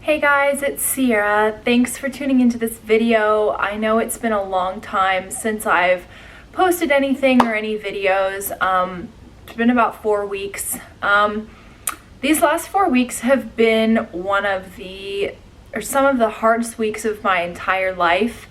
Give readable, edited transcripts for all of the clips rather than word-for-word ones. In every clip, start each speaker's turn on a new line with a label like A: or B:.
A: Hey guys, it's Sierra. Thanks for tuning into this video. I know it's been a long time since I've posted anything or any videos. It's been about 4 weeks. These last 4 weeks have been some of the hardest weeks of my entire life.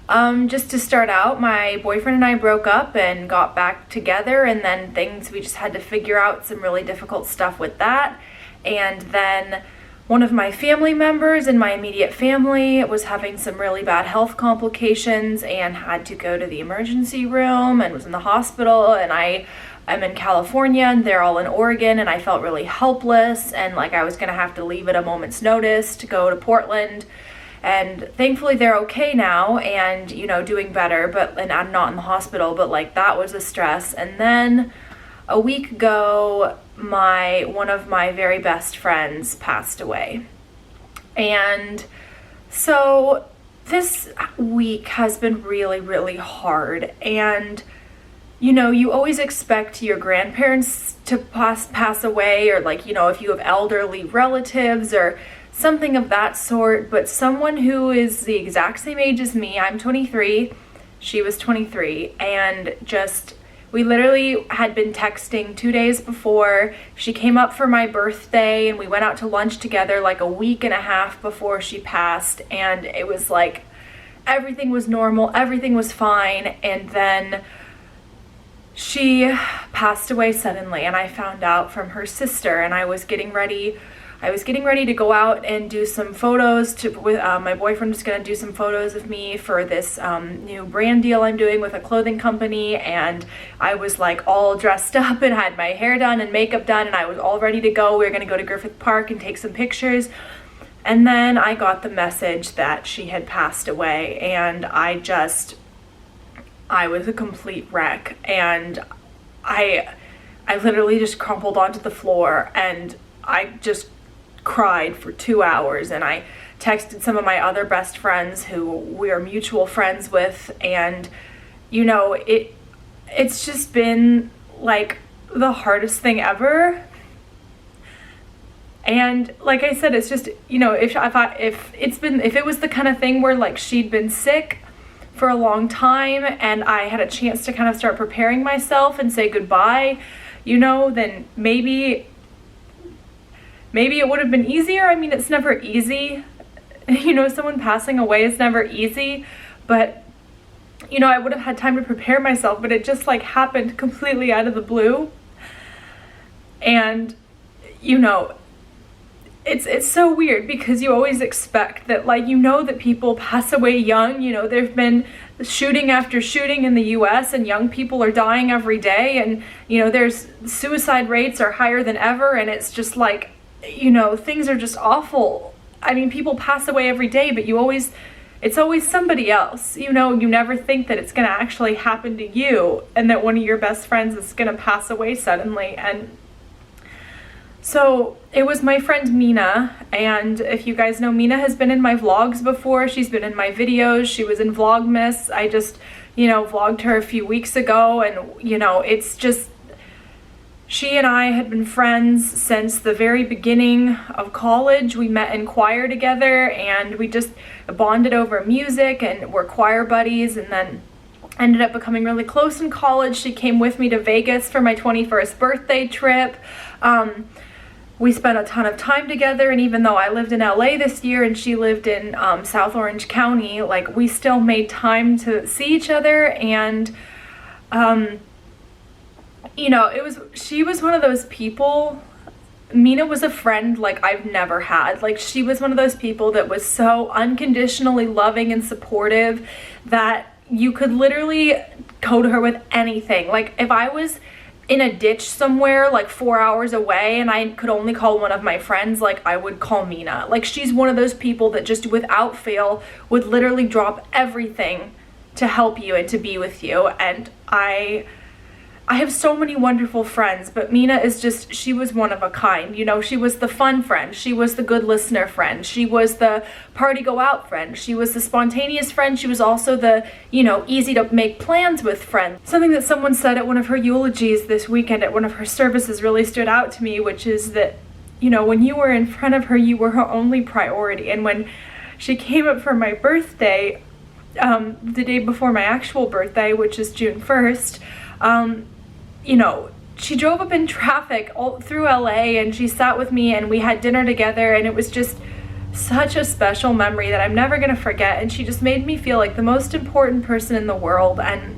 A: Just to start out, my boyfriend and I broke up and got back together, and then we just had to figure out some really difficult stuff with that. And then one of my family members in my immediate family was having some really bad health complications and had to go to the emergency room and was in the hospital, and I'm in California and they're all in Oregon, and I felt really helpless and like I was gonna have to leave at a moment's notice to go to Portland. And thankfully they're okay now and, doing better, and I'm not in the hospital, but like that was a stress. And then a week ago, one of my very best friends passed away. And so this week has been really, really hard. And you always expect your grandparents to pass away, or if you have elderly relatives or something of that sort, but someone who is the exact same age as me, I'm 23, she was 23, and we literally had been texting 2 days before. She came up for my birthday and we went out to lunch together like a week and a half before she passed, and it was like everything was normal, everything was fine, and then she passed away suddenly, and I found out from her sister, and I was getting ready to go out and do some photos my boyfriend was going to do some photos of me for this new brand deal I'm doing with a clothing company, and I was like all dressed up and had my hair done and makeup done, and I was all ready to go. We were going to go to Griffith Park and take some pictures, and then I got the message that she had passed away, and I was a complete wreck, and I literally just crumpled onto the floor, and I just cried for 2 hours, and I texted some of my other best friends who we are mutual friends with, and it's just been like the hardest thing ever. And like I said, it's just if it was the kind of thing where like she'd been sick for a long time and I had a chance to kind of start preparing myself and say goodbye, then maybe it would have been easier. I mean, it's never easy. Someone passing away is never easy, but I would have had time to prepare myself, but it just like happened completely out of the blue. And it's so weird because you always expect that that people pass away young. There've been shooting after shooting in the US and young people are dying every day, and there's suicide rates are higher than ever, and it's just like things are just awful. I mean, people pass away every day, but it's always somebody else. You never think that it's going to actually happen to you and that one of your best friends is going to pass away suddenly. And so it was my friend Myna, and if you guys know, Myna has been in my vlogs before. She's been in my videos. She was in Vlogmas. I just, vlogged her a few weeks ago, and it's just, she and I had been friends since the very beginning of college. We met in choir together, and we just bonded over music and were choir buddies, and then ended up becoming really close in college. She came with me to Vegas for my 21st birthday trip. We spent a ton of time together, and even though I lived in LA this year and she lived in South Orange County, like we still made time to see each other. And she was one of those people. Myna was a friend like I've never had. Like, she was one of those people that was so unconditionally loving and supportive that you could literally go to her with anything. Like, if I was in a ditch somewhere like 4 hours away and I could only call one of my friends, like I would call Myna. Like, she's one of those people that just without fail would literally drop everything to help you and to be with you. And I have so many wonderful friends, but Myna she was one of a kind. She was the fun friend. She was the good listener friend. She was the party go out friend. She was the spontaneous friend. She was also the, easy to make plans with friend. Something that someone said at one of her eulogies this weekend at one of her services really stood out to me, which is that you know, when you were in front of her, you were her only priority. And when she came up for my birthday, the day before my actual birthday, which is June 1st, you know, she drove up in traffic all through LA, and she sat with me and we had dinner together, and it was just such a special memory that I'm never gonna forget. And she just made me feel like the most important person in the world, and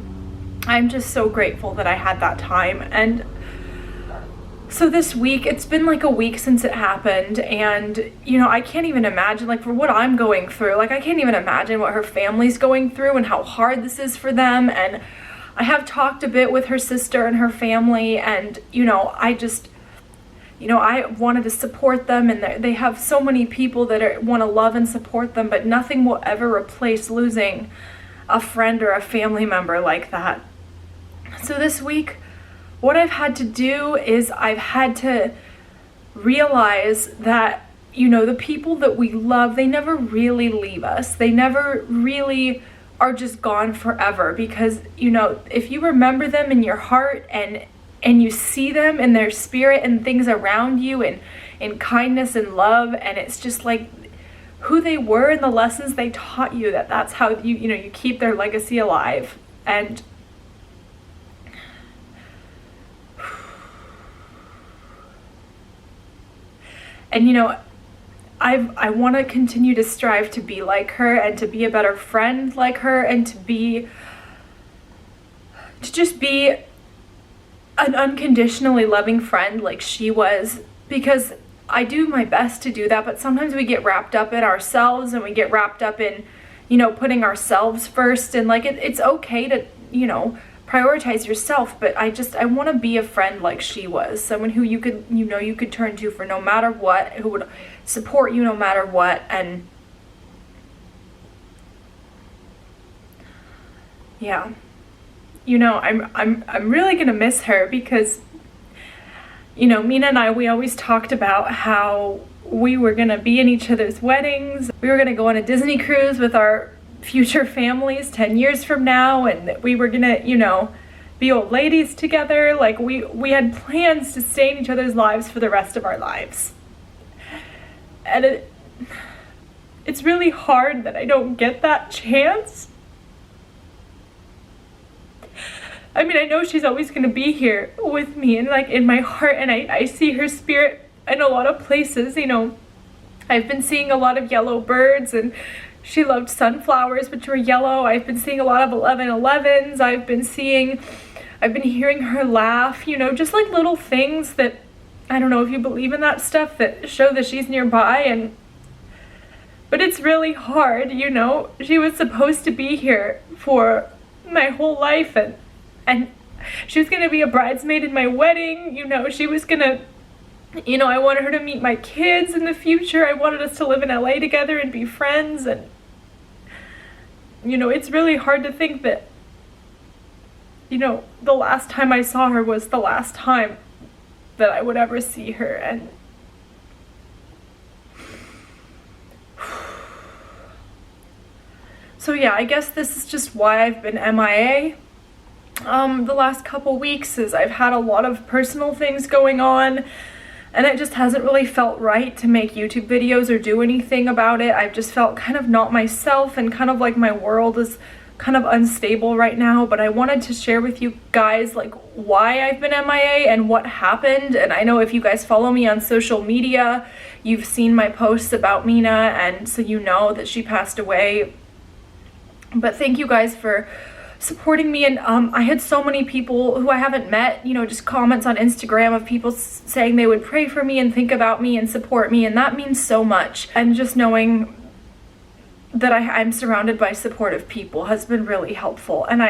A: I'm just so grateful that I had that time. And so this week, it's been like a week since it happened, and you know, I can't even imagine, like, for what I'm going through, like, I can't even imagine what her family's going through and how hard this is for them. And I have talked a bit with her sister and her family, and you know, I just, you know, I wanted to support them, and they have so many people that want to love and support them, but nothing will ever replace losing a friend or a family member like that. So this week, what I've had to do is I've had to realize that, you know, the people that we love, they never really leave us. They never really are just gone forever, because, you know, if you remember them in your heart and you see them in their spirit and things around you and in kindness and love, and it's just like who they were and the lessons they taught you, that's how you know, you keep their legacy alive. And you know, I want to continue to strive to be like her and to be a better friend like her, and to just be an unconditionally loving friend like she was, because I do my best to do that, but sometimes we get wrapped up in ourselves, and we get wrapped up in, you know, putting ourselves first. And like, it's okay to, you know, prioritize yourself, but I want to be a friend like she was, someone who you could, you know, you could turn to for no matter what, who would support you no matter what. And yeah, you know, I'm really gonna miss her, because, you know, Myna and I, we always talked about how we were gonna be in each other's weddings. We were gonna go on a Disney cruise with our future families 10 years from now, and that we were gonna, you know, be old ladies together. Like, we had plans to stay in each other's lives for the rest of our lives. And it's really hard that I don't get that chance. I mean, I know she's always gonna be here with me and like in my heart, and I see her spirit in a lot of places. You know, I've been seeing a lot of yellow birds, and she loved sunflowers, which were yellow. I've been seeing a lot of 1111s. I've been hearing her laugh, you know, just like little things that, I don't know if you believe in that stuff, that show that she's nearby. But it's really hard, you know. She was supposed to be here for my whole life, and she was gonna be a bridesmaid in my wedding, you know. She was gonna, you know, I wanted her to meet my kids in the future. I wanted us to live in LA together and be friends. And you know, it's really hard to think that, you know, the last time I saw her was the last time that I would ever see her. And so yeah, I guess this is just why I've been MIA the last couple weeks, is I've had a lot of personal things going on, and it just hasn't really felt right to make YouTube videos or do anything about it. I've just felt kind of not myself, and kind of like my world is kind of unstable right now. But I wanted to share with you guys like why I've been MIA and what happened. And I know if you guys follow me on social media, you've seen my posts about Myna, and so you know that she passed away. But thank you guys for supporting me. And I had so many people who I haven't met, you know, just comments on Instagram of people saying they would pray for me and think about me and support me, and that means so much. And just knowing that I'm surrounded by supportive people has been really helpful. And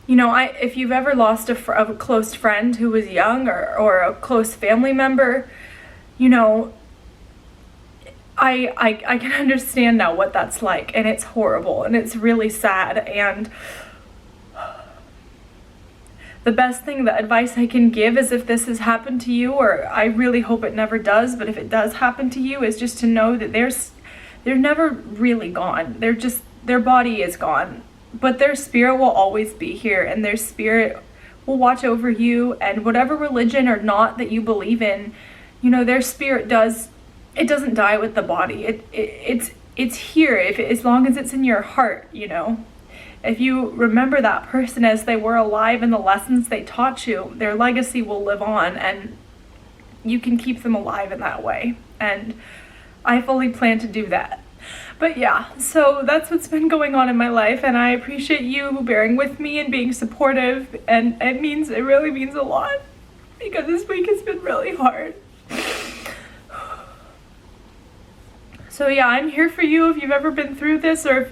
A: you know, if you've ever lost a close friend who was young, or a close family member, you know, I can understand now what that's like, and it's horrible, and it's really sad. And the best thing, the advice I can give is, if this has happened to you, or I really hope it never does, but if it does happen to you, is just to know that they're never really gone. Their body is gone, but their spirit will always be here, and their spirit will watch over you, and whatever religion or not that you believe in, you know, their spirit doesn't die with the body. It's here as long as it's in your heart, you know. If you remember that person as they were alive and the lessons they taught you, their legacy will live on, and you can keep them alive in that way. And I fully plan to do that. But yeah, so that's what's been going on in my life, and I appreciate you bearing with me and being supportive, and it really means a lot, because this week has been really hard. So yeah, I'm here for you if you've ever been through this, or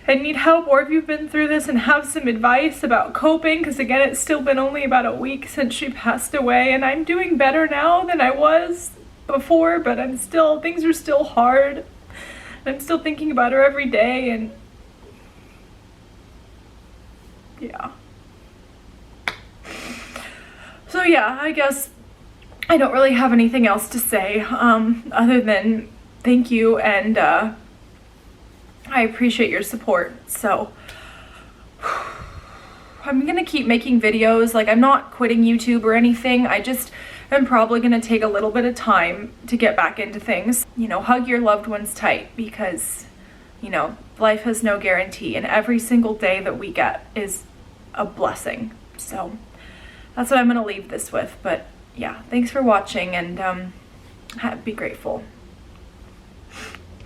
A: and need help, or if you've been through this and have some advice about coping, because again, it's still been only about a week since she passed away, and I'm doing better now than I was before, but things are still hard. I'm still thinking about her every day, and yeah. So yeah, I guess I don't really have anything else to say, other than thank you, and I appreciate your support. So I'm gonna keep making videos. Like, I'm not quitting YouTube or anything. I just am probably gonna take a little bit of time to get back into things. You know, hug your loved ones tight, because, you know, life has no guarantee, and every single day that we get is a blessing. So that's what I'm gonna leave this with. But yeah, thanks for watching, and be grateful.